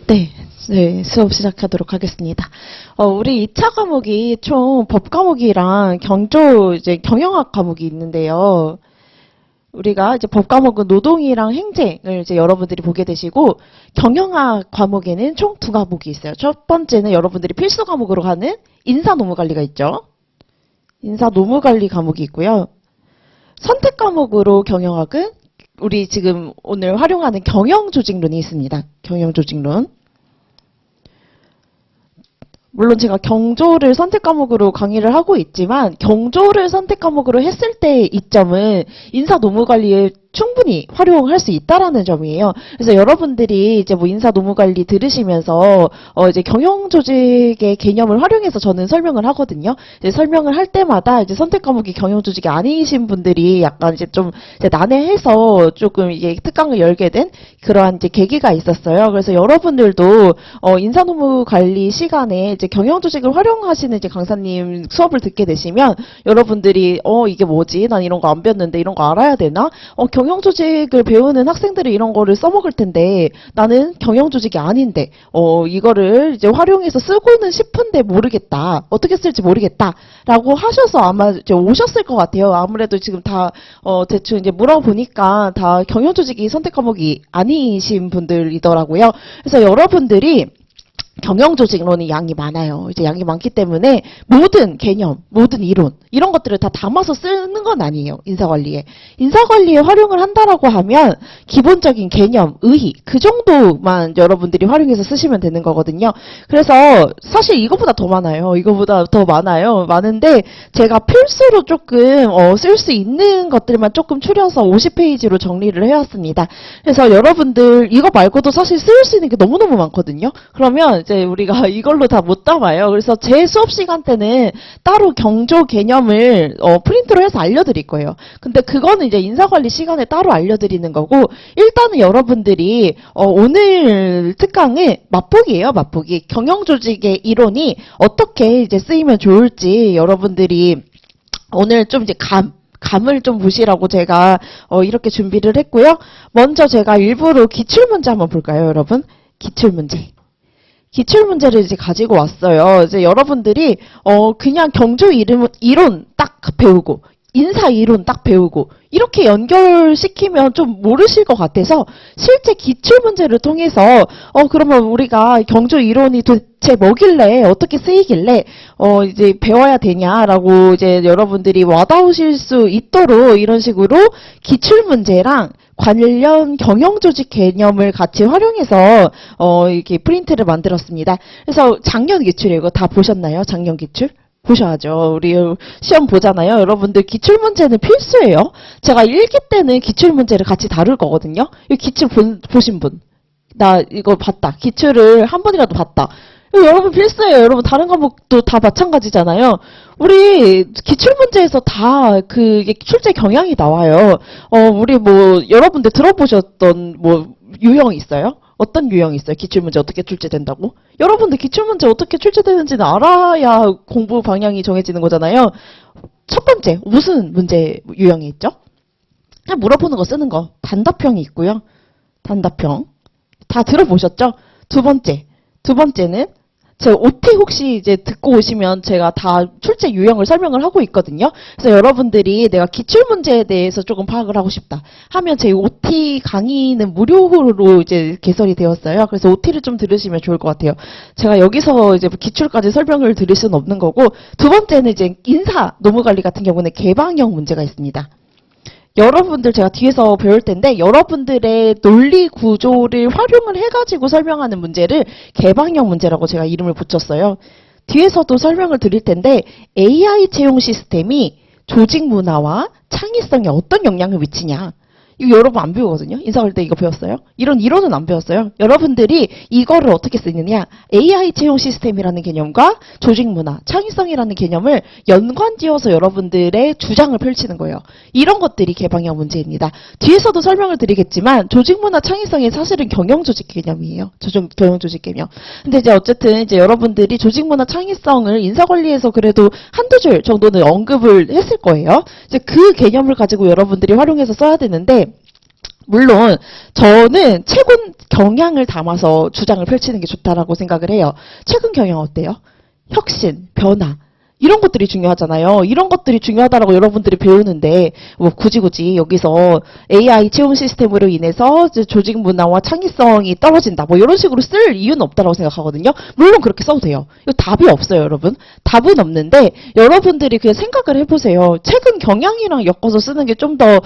네, 수업 시작하도록 하겠습니다. 우리 2차 과목이 총 법 과목이랑 경영학 과목이 있는데요. 우리가 이제 법 과목은 노동이랑 행정을 이제 여러분들이 보게 되시고, 경영학 과목에는 총 2과목이 있어요. 첫 번째는 여러분들이 필수 과목으로 가는 인사노무관리가 있죠. 인사노무관리 과목이 있고요. 선택 과목으로 경영학은 우리 지금 오늘 활용하는 경영조직론이 있습니다. 경영조직론. 물론 제가 경조를 선택 과목으로 강의를 하고 있지만 경조를 선택 과목으로 했을 때의 이점은 인사 노무 관리에 충분히 활용할 수 있다라는 점이에요. 그래서 여러분들이 이제 뭐 인사 노무 관리 들으시면서 이제 경영 조직의 개념을 활용해서 저는 설명을 하거든요. 이제 설명을 할 때마다 이제 선택 과목이 경영 조직이 아니신 분들이 약간 이제 좀 이제 난해해서 조금 이제 특강을 열게 된 그러한 이제 계기가 있었어요. 그래서 여러분들도 인사 노무 관리 시간에 이제 경영 조직을 활용하시는 이제 강사님 수업을 듣게 되시면 여러분들이 이게 뭐지? 난 이런 거 안 배웠는데 이런 거 알아야 되나? 경영조직을 배우는 학생들이 이런 거를 써먹을 텐데 나는 경영조직이 아닌데 이거를 이제 활용해서 쓰고는 싶은데 모르겠다. 어떻게 쓸지 모르겠다. 라고 하셔서 아마 이제 오셨을 것 같아요. 아무래도 지금 다 대충 이제 물어보니까 다 경영조직이 선택 과목이 아니신 분들이더라고요. 그래서 여러분들이 경영조직론이 양이 많아요. 이제 양이 많기 때문에 모든 개념, 모든 이론 이런 것들을 다 담아서 쓰는 건 아니에요. 인사관리에. 인사관리에 활용을 한다라고 하면 기본적인 개념, 의의 그 정도만 여러분들이 활용해서 쓰시면 되는 거거든요. 그래서 사실 이거보다 더 많아요. 이거보다 더 많아요. 많은데 제가 필수로 조금 쓸 수 있는 것들만 조금 추려서 50페이지로 정리를 해왔습니다. 그래서 여러분들 이거 말고도 사실 쓸 수 있는 게 너무너무 많거든요. 그러면 이제 우리가 이걸로 다 못 담아요. 그래서 제 수업 시간 때는 따로 경조 개념을 프린트로 해서 알려드릴 거예요. 근데 그거는 이제 인사관리 시간에 따로 알려드리는 거고, 일단은 여러분들이 오늘 특강은 맛보기예요. 맛보기. 경영조직의 이론이 어떻게 이제 쓰이면 좋을지 여러분들이 오늘 좀 이제 감을 좀 보시라고 제가 이렇게 준비를 했고요. 먼저 제가 일부러 기출문제 한번 볼까요, 여러분? 기출문제. 기출문제를 이제 가지고 왔어요. 이제 여러분들이 그냥 경조 이론 딱 배우고 인사 이론 딱 배우고 이렇게 연결시키면 좀 모르실 것 같아서 실제 기출문제를 통해서 그러면 우리가 경조 이론이 도대체 뭐길래 어떻게 쓰이길래 이제 배워야 되냐라고 이제 여러분들이 와닿으실 수 있도록 이런 식으로 기출문제랑 관련 경영조직 개념을 같이 활용해서 이렇게 프린트를 만들었습니다. 그래서 작년 기출이에요. 이거 다 보셨나요? 작년 기출? 보셔야죠. 우리 시험 보잖아요. 여러분들 기출문제는 필수예요. 제가 1기 때는 기출문제를 같이 다룰 거거든요. 이 기출 보신 분. 나 이거 봤다. 기출을 한 번이라도 봤다. 여러분 필수예요. 여러분 다른 과목도 다 마찬가지잖아요. 우리 기출문제에서 다 그게 출제 경향이 나와요. 우리 뭐 여러분들 들어보셨던 뭐 유형이 있어요? 어떤 유형이 있어요? 기출문제 어떻게 출제된다고? 여러분들 기출문제 어떻게 출제되는지는 알아야 공부 방향이 정해지는 거잖아요. 첫 번째, 무슨 문제 유형이 있죠? 그냥 물어보는 거 쓰는 거. 단답형이 있고요. 단답형. 다 들어보셨죠? 두 번째는 제 OT 혹시 이제 듣고 오시면 제가 다 출제 유형을 설명을 하고 있거든요. 그래서 여러분들이 내가 기출문제에 대해서 조금 파악을 하고 싶다 하면 제 OT 강의는 무료로 이제 개설이 되었어요. 그래서 OT를 좀 들으시면 좋을 것 같아요. 제가 여기서 이제 기출까지 설명을 드릴 수는 없는 거고, 두 번째는 이제 인사 노무관리 같은 경우는 개방형 문제가 있습니다. 여러분들 제가 뒤에서 배울 텐데 여러분들의 논리 구조를 활용을 해가지고 설명하는 문제를 개방형 문제라고 제가 이름을 붙였어요. 뒤에서도 설명을 드릴 텐데 AI 채용 시스템이 조직 문화와 창의성에 어떤 영향을 미치냐. 이거 여러분 안 배우거든요. 인사할 때 이거 배웠어요? 이런 이론은 안 배웠어요. 여러분들이 이거를 어떻게 쓰느냐. AI 채용 시스템이라는 개념과 조직 문화, 창의성이라는 개념을 연관지어서 여러분들의 주장을 펼치는 거예요. 이런 것들이 개방형 문제입니다. 뒤에서도 설명을 드리겠지만 조직 문화, 창의성이 사실은 경영조직 개념이에요. 경영조직 개념. 근데 이제 어쨌든 이제 여러분들이 조직 문화, 창의성을 인사관리에서 그래도 한두 줄 정도는 언급을 했을 거예요. 이제 그 개념을 가지고 여러분들이 활용해서 써야 되는데 물론 저는 최근 경향을 담아서 주장을 펼치는 게 좋다라고 생각을 해요. 최근 경향 어때요? 혁신, 변화. 이런 것들이 중요하잖아요. 이런 것들이 중요하다라고 여러분들이 배우는데 뭐 굳이 여기서 AI 채용 시스템으로 인해서 조직 문화와 창의성이 떨어진다. 뭐 이런 식으로 쓸 이유는 없다라고 생각하거든요. 물론 그렇게 써도 돼요. 이거 답이 없어요, 여러분. 답은 없는데 여러분들이 그냥 생각을 해보세요. 최근 경향이랑 엮어서 쓰는 게 좀 더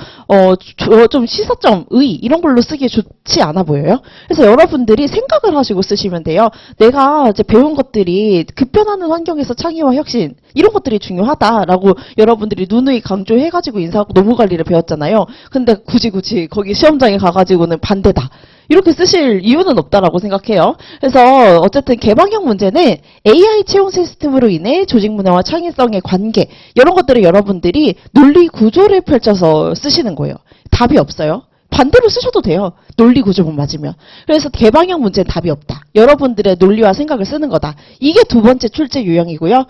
좀 시사점, 의 이런 걸로 쓰기에 좋지 않아 보여요. 그래서 여러분들이 생각을 하시고 쓰시면 돼요. 내가 이제 배운 것들이 급변하는 환경에서 창의와 혁신 이런 것들이 중요하다라고 여러분들이 누누이 강조해가지고 인사하고 노무관리를 배웠잖아요. 근데 굳이 거기 시험장에 가가지고는 반대다. 이렇게 쓰실 이유는 없다라고 생각해요. 그래서 어쨌든 개방형 문제는 AI 채용 시스템으로 인해 조직 문화와 창의성의 관계 이런 것들을 여러분들이 논리 구조를 펼쳐서 쓰시는 거예요. 답이 없어요. 반대로 쓰셔도 돼요. 논리 구조만 맞으면. 그래서 개방형 문제는 답이 없다. 여러분들의 논리와 생각을 쓰는 거다. 이게 두 번째 출제 유형이고요.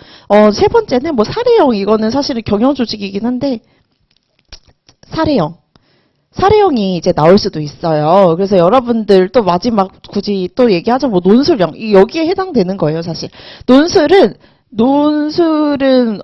세 번째는 뭐 사례형. 이거는 사실은 경영 조직이긴 한데 사례형이 이제 나올 수도 있어요. 그래서 여러분들 또 마지막 굳이 또 얘기하자면 뭐 논술형. 여기에 해당되는 거예요, 사실. 논술은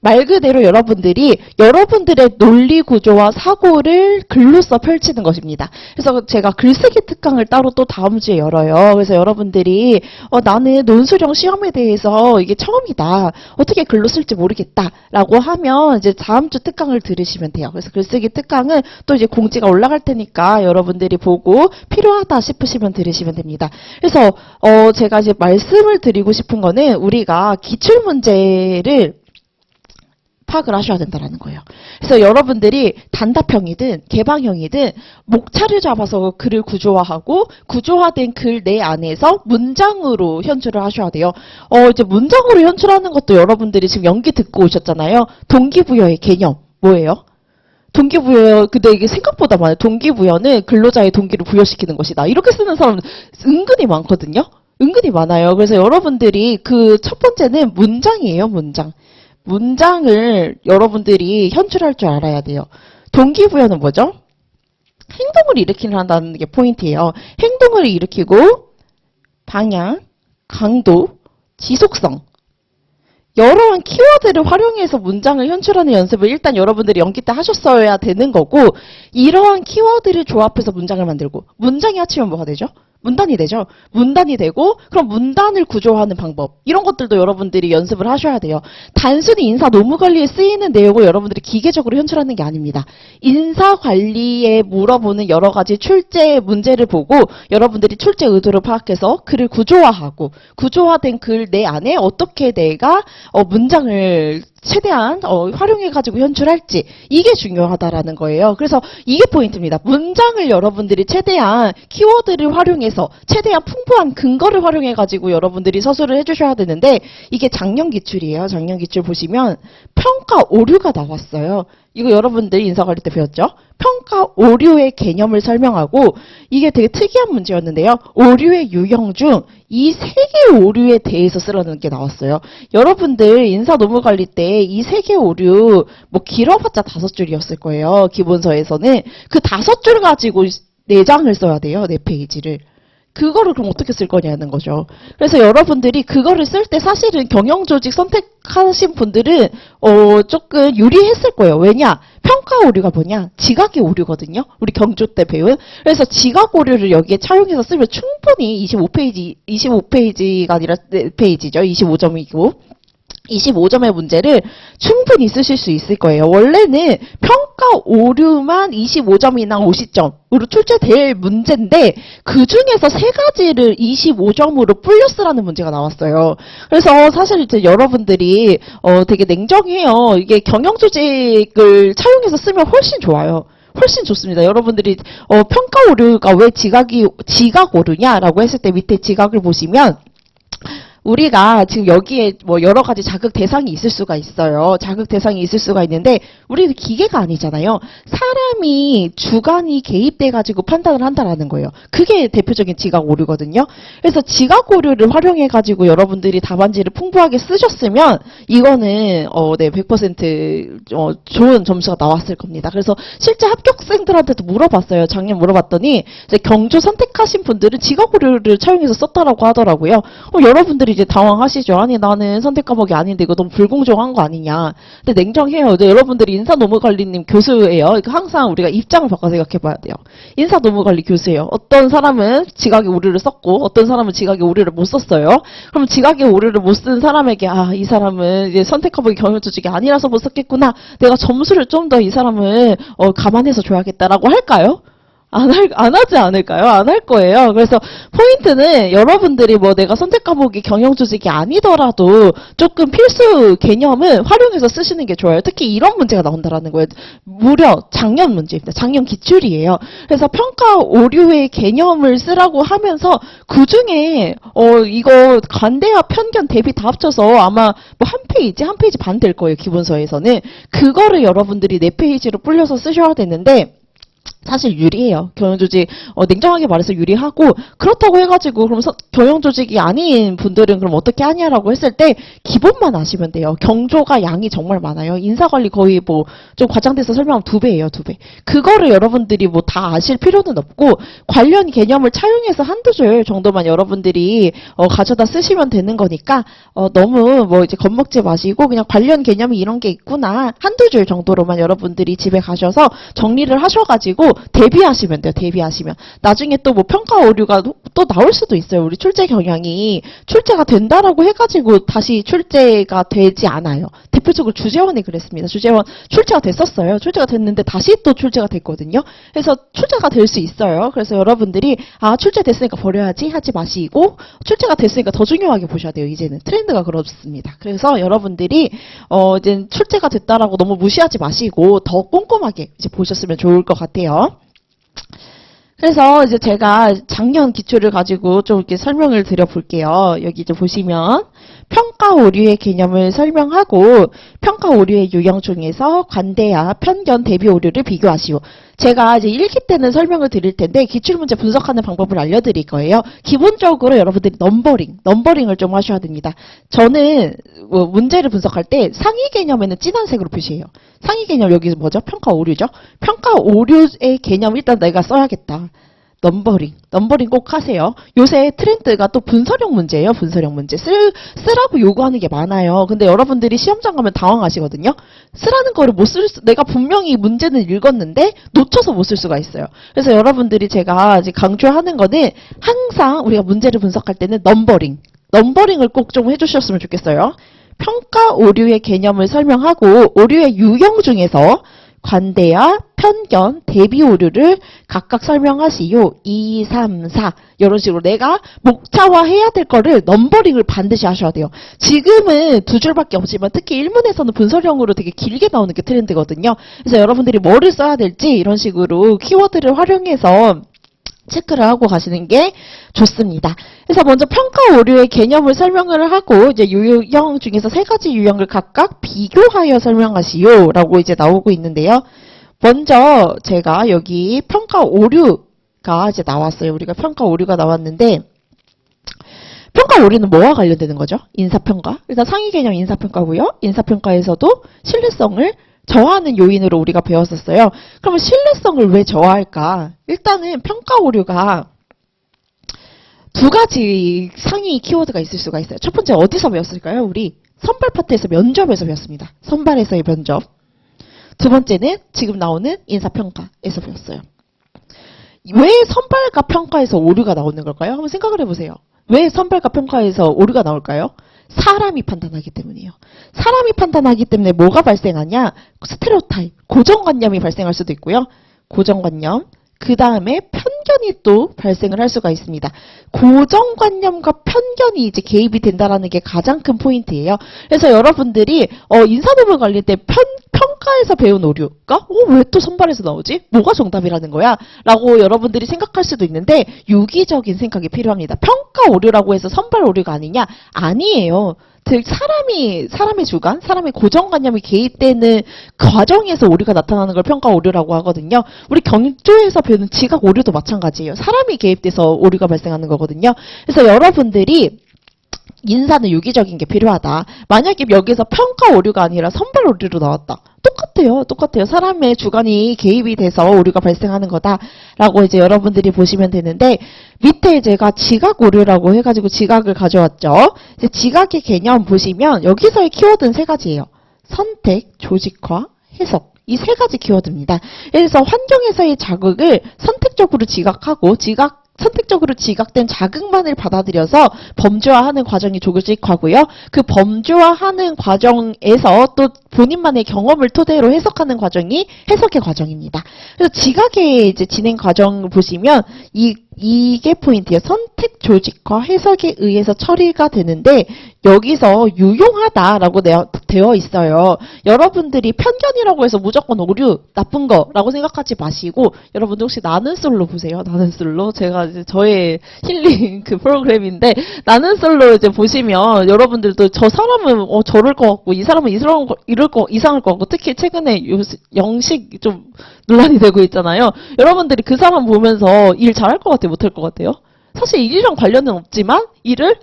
말 그대로 여러분들의 논리 구조와 사고를 글로써 펼치는 것입니다. 그래서 제가 글쓰기 특강을 따로 또 다음 주에 열어요. 그래서 여러분들이 나는 논술형 시험에 대해서 이게 처음이다. 어떻게 글로 쓸지 모르겠다라고 하면 이제 다음 주 특강을 들으시면 돼요. 그래서 글쓰기 특강은 또 이제 공지가 올라갈 테니까 여러분들이 보고 필요하다 싶으시면 들으시면 됩니다. 그래서 제가 이제 말씀을 드리고 싶은 거는 우리가 기출문제를 파악을 하셔야 된다는 거예요. 그래서 여러분들이 단답형이든 개방형이든 목차를 잡아서 글을 구조화하고 구조화된 글 내 안에서 문장으로 현출을 하셔야 돼요. 이제 문장으로 현출하는 것도 여러분들이 지금 연기 듣고 오셨잖아요. 동기부여의 개념 뭐예요? 동기부여, 근데 이게 생각보다 많아요. 동기부여는 근로자의 동기를 부여시키는 것이다. 이렇게 쓰는 사람 은근히 많거든요. 은근히 많아요. 그래서 여러분들이 그 첫 번째는 문장이에요, 문장. 문장을 여러분들이 현출할 줄 알아야 돼요. 동기부여는 뭐죠? 행동을 일으킨다는 게 포인트예요. 행동을 일으키고 방향, 강도, 지속성 여러한 키워드를 활용해서 문장을 현출하는 연습을 일단 여러분들이 연기 때 하셨어야 되는 거고 이러한 키워드를 조합해서 문장을 만들고 문장이 합치면 뭐가 되죠? 문단이 되죠. 문단이 되고 그럼 문단을 구조화하는 방법 이런 것들도 여러분들이 연습을 하셔야 돼요. 단순히 인사 노무관리에 쓰이는 내용을 여러분들이 기계적으로 현출하는 게 아닙니다. 인사관리에 물어보는 여러 가지 출제 문제를 보고 여러분들이 출제 의도를 파악해서 글을 구조화하고 구조화된 글 내 안에 어떻게 내가 문장을 최대한 활용해가지고 현출할지 이게 중요하다라는 거예요. 그래서 이게 포인트입니다. 문장을 여러분들이 최대한 키워드를 활용해서 최대한 풍부한 근거를 활용해가지고 여러분들이 서술을 해주셔야 되는데 이게 작년 기출이에요. 작년 기출 보시면 평가 오류가 나왔어요. 이거 여러분들 인사관리 때 배웠죠? 평가 오류의 개념을 설명하고 이게 되게 특이한 문제였는데요. 오류의 유형 중 이 세 개의 오류에 대해서 쓰라는 게 나왔어요. 여러분들 인사 노무관리 때 이 세 개의 오류 뭐 길어봤자 5줄이었을 거예요. 기본서에서는 그 5줄 가지고 4장을 써야 돼요. 4페이지를. 그거를 그럼 어떻게 쓸 거냐는 거죠. 그래서 여러분들이 그거를 쓸 때 사실은 경영조직 선택하신 분들은 조금 유리했을 거예요. 왜냐? 평가 오류가 뭐냐? 지각의 오류거든요. 우리 경조 때 배운. 그래서 지각 오류를 여기에 차용해서 쓰면 충분히 25페이지가 아니라 4페이지죠. 25점이고. 25점의 문제를 충분히 쓰실 수 있을 거예요. 원래는 평가 오류만 25점이나 50점으로 출제될 문제인데 그 중에서 3가지를 25점으로 불려 쓰라는 문제가 나왔어요. 그래서 사실 이제 여러분들이 되게 냉정해요. 이게 경영조직을 차용해서 쓰면 훨씬 좋아요. 훨씬 좋습니다. 여러분들이 평가 오류가 왜 지각 오류냐라고 했을 때 밑에 지각을 보시면 우리가 지금 여기에 뭐 여러 가지 자극 대상이 있을 수가 있어요. 자극 대상이 있을 수가 있는데 우리는 기계가 아니잖아요. 사람이 주관이 개입돼가지고 판단을 한다라는 거예요. 그게 대표적인 지각 오류거든요. 그래서 지각 오류를 활용해가지고 여러분들이 답안지를 풍부하게 쓰셨으면 이거는 네, 100% 좋은 점수가 나왔을 겁니다. 그래서 실제 합격생들한테도 물어봤어요. 작년 물어봤더니 이제 경조 선택하신 분들은 지각 오류를 차용해서 썼다라고 하더라고요. 여러분들이 이제 당황하시죠. 아니 나는 선택 과목이 아닌데 이거 너무 불공정한 거 아니냐. 근데 냉정해요. 여러분들이 인사노무관리님 교수예요. 그러니까 항상 우리가 입장을 바꿔 생각해봐야 돼요. 인사노무관리 교수예요. 어떤 사람은 지각의 오류를 썼고 어떤 사람은 지각의 오류를 못 썼어요. 그럼 지각의 오류를 못 쓴 사람에게 이 사람은 이제 선택 과목이 경영조직이 아니라서 못 썼겠구나. 내가 점수를 좀 더 이 사람을 감안해서 줘야겠다라고 할까요? 안 하지 않을까요? 안 할 거예요. 그래서 포인트는 여러분들이 뭐 내가 선택 과목이 경영조직이 아니더라도 조금 필수 개념을 활용해서 쓰시는 게 좋아요. 특히 이런 문제가 나온다라는 거예요. 무려 작년 문제입니다. 작년 기출이에요. 그래서 평가 오류의 개념을 쓰라고 하면서 그중에 이거 관대와 편견 대비 다 합쳐서 아마 뭐 한 페이지 반 될 거예요. 기본서에서는. 그거를 여러분들이 4페이지로 불려서 쓰셔야 되는데 사실 유리해요. 경영조직 냉정하게 말해서 유리하고 그렇다고 해가지고 그럼 경영조직이 아닌 분들은 그럼 어떻게 하냐라고 했을 때 기본만 아시면 돼요. 경조가 양이 정말 많아요. 인사관리 거의 뭐 좀 과장돼서 설명하면 2배예요. 2배. 그거를 여러분들이 뭐 다 아실 필요는 없고 관련 개념을 차용해서 한두 줄 정도만 여러분들이 가져다 쓰시면 되는 거니까 너무 뭐 이제 겁먹지 마시고 그냥 관련 개념이 이런 게 있구나 한두 줄 정도로만 여러분들이 집에 가셔서 정리를 하셔가지고 대비하시면 돼요. 대비하시면. 나중에 또 뭐 평가 오류가 또 나올 수도 있어요. 우리 출제 경향이 출제가 된다라고 해가지고 다시 출제가 되지 않아요. 대표적으로 주재원이 그랬습니다. 주재원 출제가 됐었어요. 출제가 됐는데 다시 또 출제가 됐거든요. 그래서 출제가 될 수 있어요. 그래서 여러분들이 출제됐으니까 버려야지 하지 마시고 출제가 됐으니까 더 중요하게 보셔야 돼요. 이제는 트렌드가 그렇습니다. 그래서 여러분들이 이제 출제가 됐다라고 너무 무시하지 마시고 더 꼼꼼하게 이제 보셨으면 좋을 것 같아요. 그래서 이제 제가 작년 기출을 가지고 좀 이렇게 설명을 드려볼게요. 여기 이제 보시면 평가 오류의 개념을 설명하고 평가 오류의 유형 중에서 관대와 편견 대비 오류를 비교하시오. 제가 이제 1기 때는 설명을 드릴 텐데 기출문제 분석하는 방법을 알려드릴 거예요. 기본적으로 여러분들이 넘버링을 좀 하셔야 됩니다. 저는 문제를 분석할 때 상위 개념에는 진한 색으로 표시해요. 상위 개념 여기 뭐죠? 평가 오류죠. 평가 오류의 개념 일단 내가 써야겠다. 넘버링 꼭 하세요. 요새 트렌드가 또 분서령 문제예요. 분서령 문제. 쓰라고 요구하는 게 많아요. 근데 여러분들이 시험장 가면 당황하시거든요. 쓰라는 거를 내가 분명히 문제는 읽었는데 놓쳐서 못 쓸 수가 있어요. 그래서 여러분들이 제가 이제 강조하는 거는 항상 우리가 문제를 분석할 때는 넘버링을 꼭 좀 해주셨으면 좋겠어요. 평가 오류의 개념을 설명하고 오류의 유형 중에서 관대와 편견, 대비 오류를 각각 설명하시오. 2, 3, 4 이런 식으로 내가 목차화해야 될 거를 넘버링을 반드시 하셔야 돼요. 지금은 2줄밖에 없지만 특히 1문에서는 분서령으로 되게 길게 나오는 게 트렌드거든요. 그래서 여러분들이 뭐를 써야 될지 이런 식으로 키워드를 활용해서 체크를 하고 가시는 게 좋습니다. 그래서 먼저 평가 오류의 개념을 설명을 하고 이제 유형 중에서 3가지 유형을 각각 비교하여 설명하시오 라고 이제 나오고 있는데요. 먼저 제가 여기 평가 오류가 이제 나왔어요. 우리가 평가 오류가 나왔는데 평가 오류는 뭐와 관련되는 거죠? 인사평가. 일단 상위 개념 인사평가고요. 인사평가에서도 신뢰성을 저하하는 요인으로 우리가 배웠었어요. 그러면 신뢰성을 왜 저하할까? 일단은 평가 오류가 2가지 상위 키워드가 있을 수가 있어요. 첫 번째 어디서 배웠을까요? 우리 선발 파트에서 면접에서 배웠습니다. 선발에서의 면접. 두 번째는 지금 나오는 인사평가에서 배웠어요. 왜 선발과 평가에서 오류가 나오는 걸까요? 한번 생각을 해보세요. 왜 선발과 평가에서 오류가 나올까요? 사람이 판단하기 때문이에요. 사람이 판단하기 때문에 뭐가 발생하냐? 스테레오타입, 고정관념이 발생할 수도 있고요. 고정관념, 그 다음에 편견이 또 발생을 할 수가 있습니다. 고정관념과 편견이 이제 개입이 된다라는 게 가장 큰 포인트예요. 그래서 여러분들이 인사노무 관리 때 평가에서 배운 오류가 왜 또 선발에서 나오지? 뭐가 정답이라는 거야? 라고 여러분들이 생각할 수도 있는데 유기적인 생각이 필요합니다. 평가 평가 오류라고 해서 선발 오류가 아니냐? 아니에요. 즉 사람의 주관, 사람의 고정관념이 개입되는 과정에서 오류가 나타나는 걸 평가 오류라고 하거든요. 우리 경조에서 배우는 지각 오류도 마찬가지예요. 사람이 개입돼서 오류가 발생하는 거거든요. 그래서 여러분들이 인사는 유기적인 게 필요하다. 만약에 여기서 평가 오류가 아니라 선발 오류로 나왔다. 똑같아요. 사람의 주관이 개입이 돼서 오류가 발생하는 거다라고 이제 여러분들이 보시면 되는데, 밑에 제가 지각 오류라고 해가지고 지각을 가져왔죠. 이제 지각의 개념 보시면 여기서의 키워드는 세 가지예요. 선택, 조직화, 해석. 이 세 가지 키워드입니다. 그래서 환경에서의 자극을 선택적으로 지각하고 선택적으로 지각된 자극만을 받아들여서 범주화하는 과정이 조직화고요. 그 범주화하는 과정에서 또 본인만의 경험을 토대로 해석하는 과정이 해석의 과정입니다. 그래서 지각의 이제 진행 과정을 보시면 이게 포인트예요. 선택, 조직화, 해석에 의해서 처리가 되는데 여기서 유용하다라고 되어 있어요. 여러분들이 편견이라고 해서 무조건 오류, 나쁜 거라고 생각하지 마시고 여러분들 혹시 나는 솔로 보세요. 나는 솔로. 제가 이제 저의 힐링 그 프로그램인데 나는 솔로 이제 보시면 여러분들도 저 사람은 저럴 것 같고 이 사람은 이상할 것 같고 특히 최근에 영식 좀 논란이 되고 있잖아요. 여러분들이 그 사람 보면서 일 잘할 것 같아요? 못할 것 같아요? 사실 일이랑 관련은 없지만 일을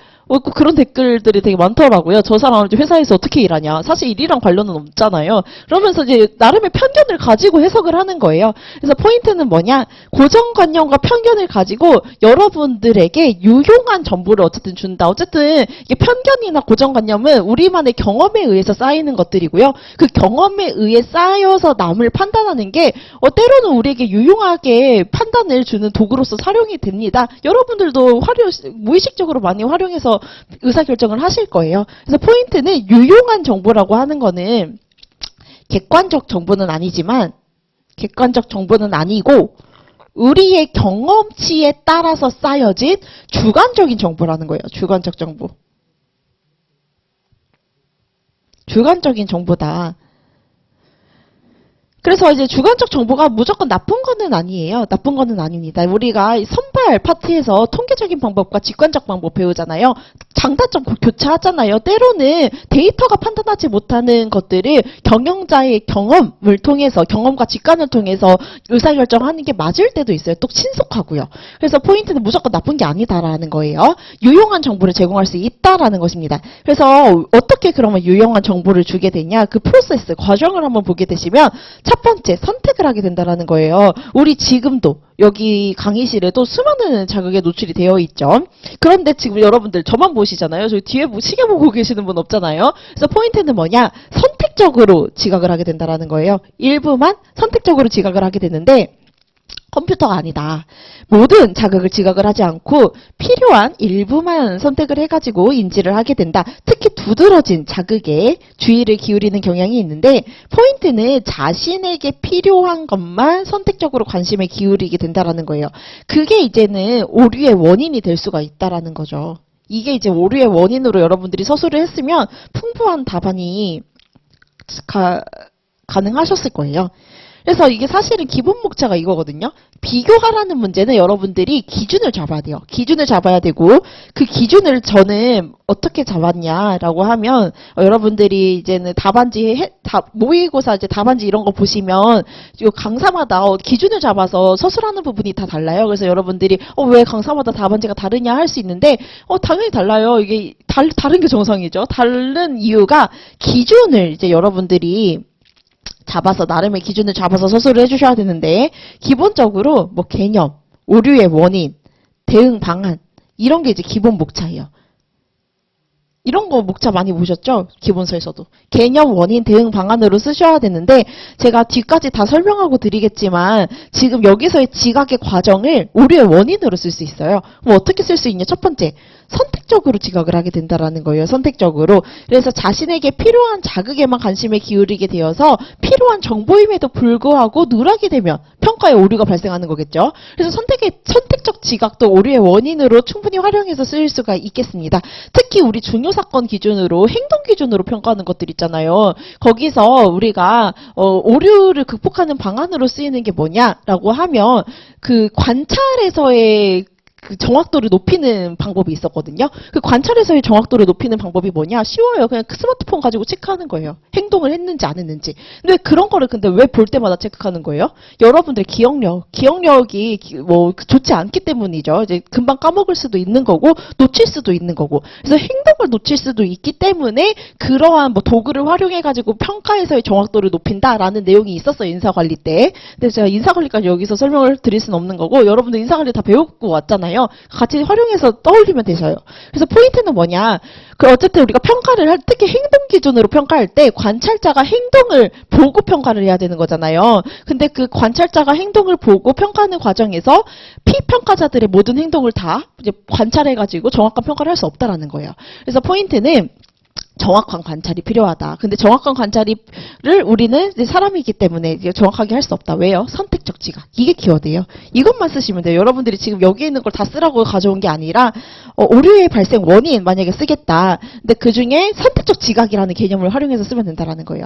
그런 댓글들이 되게 많더라고요. 저 사람 회사에서 어떻게 일하냐. 사실 일이랑 관련은 없잖아요. 그러면서 이제 나름의 편견을 가지고 해석을 하는 거예요. 그래서 포인트는 뭐냐? 고정관념과 편견을 가지고 여러분들에게 유용한 정보를 어쨌든 준다. 어쨌든 이게 편견이나 고정관념은 우리만의 경험에 의해서 쌓이는 것들이고요. 그 경험에 의해 쌓여서 남을 판단하는 게 때로는 우리에게 유용하게 판단을 주는 도구로서 활용이 됩니다. 여러분들도 무의식적으로 많이 활용해서 의사결정을 하실 거예요. 그래서 포인트는 유용한 정보라고 하는 거는 객관적 정보는 아니고 우리의 경험치에 따라서 쌓여진 주관적인 정보라는 거예요. 주관적 정보. 주관적인 정보다. 그래서 이제 주관적 정보가 무조건 나쁜 거는 아니에요. 나쁜 거는 아닙니다. 우리가 선발 파트에서 통계적인 방법과 직관적 방법 배우잖아요. 장단점 교차하잖아요. 때로는 데이터가 판단하지 못하는 것들을 경영자의 경험을 통해서, 경험과 직관을 통해서 의사결정하는 게 맞을 때도 있어요. 또 신속하고요. 그래서 포인트는 무조건 나쁜 게 아니다라는 거예요. 유용한 정보를 제공할 수 있다라는 것입니다. 그래서 어떻게 그러면 유용한 정보를 주게 되냐? 그 프로세스, 과정을 한번 보게 되시면 첫 번째, 선택을 하게 된다는 거예요. 우리 지금도 여기 강의실에도 수많은 자극에 노출이 되어 있죠. 그런데 지금 여러분들 저만 보시잖아요. 저기 뒤에 시계 보고 계시는 분 없잖아요. 그래서 포인트는 뭐냐? 선택적으로 지각을 하게 된다는 거예요. 일부만 선택적으로 지각을 하게 되는데 컴퓨터가 아니다. 모든 자극을 지각을 하지 않고 필요한 일부만 선택을 해가지고 인지를 하게 된다. 특히 두드러진 자극에 주의를 기울이는 경향이 있는데 포인트는 자신에게 필요한 것만 선택적으로 관심을 기울이게 된다는 거예요. 그게 이제는 오류의 원인이 될 수가 있다는 거죠. 이게 이제 오류의 원인으로 여러분들이 서술을 했으면 풍부한 답안이 가능하셨을 거예요. 그래서 이게 사실은 기본 목차가 이거거든요. 비교하라는 문제는 여러분들이 기준을 잡아야 돼요. 기준을 잡아야 되고 그 기준을 저는 어떻게 잡았냐라고 하면 여러분들이 이제는 모의고사 이제 답안지 이런 거 보시면 이 강사마다 기준을 잡아서 서술하는 부분이 다 달라요. 그래서 여러분들이 왜 강사마다 답안지가 다르냐 할 수 있는데 당연히 달라요. 이게 다른 게 정상이죠. 다른 이유가 기준을 이제 여러분들이 잡아서 나름의 기준을 잡아서 서술을 해주셔야 되는데 기본적으로 뭐 개념, 오류의 원인, 대응 방안 이런 게 이제 기본 목차예요. 이런 거 목차 많이 보셨죠? 기본서에서도. 개념, 원인, 대응 방안으로 쓰셔야 되는데 제가 뒤까지 다 설명하고 드리겠지만 지금 여기서의 지각의 과정을 오류의 원인으로 쓸 수 있어요. 그럼 어떻게 쓸 수 있냐? 첫 번째, 선택적으로 지각을 하게 된다는 거예요. 선택적으로. 그래서 자신에게 필요한 자극에만 관심을 기울이게 되어서 필요한 정보임에도 불구하고 누락이 되면 평가에 오류가 발생하는 거겠죠. 그래서 선택적 지각도 오류의 원인으로 충분히 활용해서 쓰일 수가 있겠습니다. 특히 우리 중요사건 기준으로 행동 기준으로 평가하는 것들 있잖아요. 거기서 우리가 오류를 극복하는 방안으로 쓰이는 게 뭐냐라고 하면 그 관찰에서의 그 정확도를 높이는 방법이 있었거든요. 그 관찰에서의 정확도를 높이는 방법이 뭐냐? 쉬워요. 그냥 그 스마트폰 가지고 체크하는 거예요. 행동을 했는지 안 했는지. 근데 그런 거를 근데 왜 볼 때마다 체크하는 거예요? 여러분들 기억력이 뭐 좋지 않기 때문이죠. 이제 금방 까먹을 수도 있는 거고 놓칠 수도 있는 거고. 그래서 행동을 놓칠 수도 있기 때문에 그러한 뭐 도구를 활용해 가지고 평가에서의 정확도를 높인다라는 내용이 있었어요. 인사관리 때. 근데 제가 인사관리까지 여기서 설명을 드릴 수는 없는 거고 여러분들 인사관리 다 배우고 왔잖아요. 같이 활용해서 떠올리면 되셔요. 그래서 포인트는 뭐냐? 그 어쨌든 우리가 평가를 할 특히 행동 기준으로 평가할 때 관찰자가 행동을 보고 평가를 해야 되는 거잖아요. 근데 그 관찰자가 행동을 보고 평가하는 과정에서 피평가자들의 모든 행동을 다 이제 관찰해가지고 정확한 평가를 할 수 없다라는 거예요. 그래서 포인트는 정확한 관찰이 필요하다. 근데 정확한 관찰을 우리는 이제 사람이기 때문에 이제 정확하게 할 수 없다. 왜요? 선택적 지각. 이게 키워드예요. 이것만 쓰시면 돼요. 여러분들이 지금 여기 있는 걸 다 쓰라고 가져온 게 아니라 오류의 발생 원인 만약에 쓰겠다. 근데 그 중에 선택적 지각이라는 개념을 활용해서 쓰면 된다라는 거예요.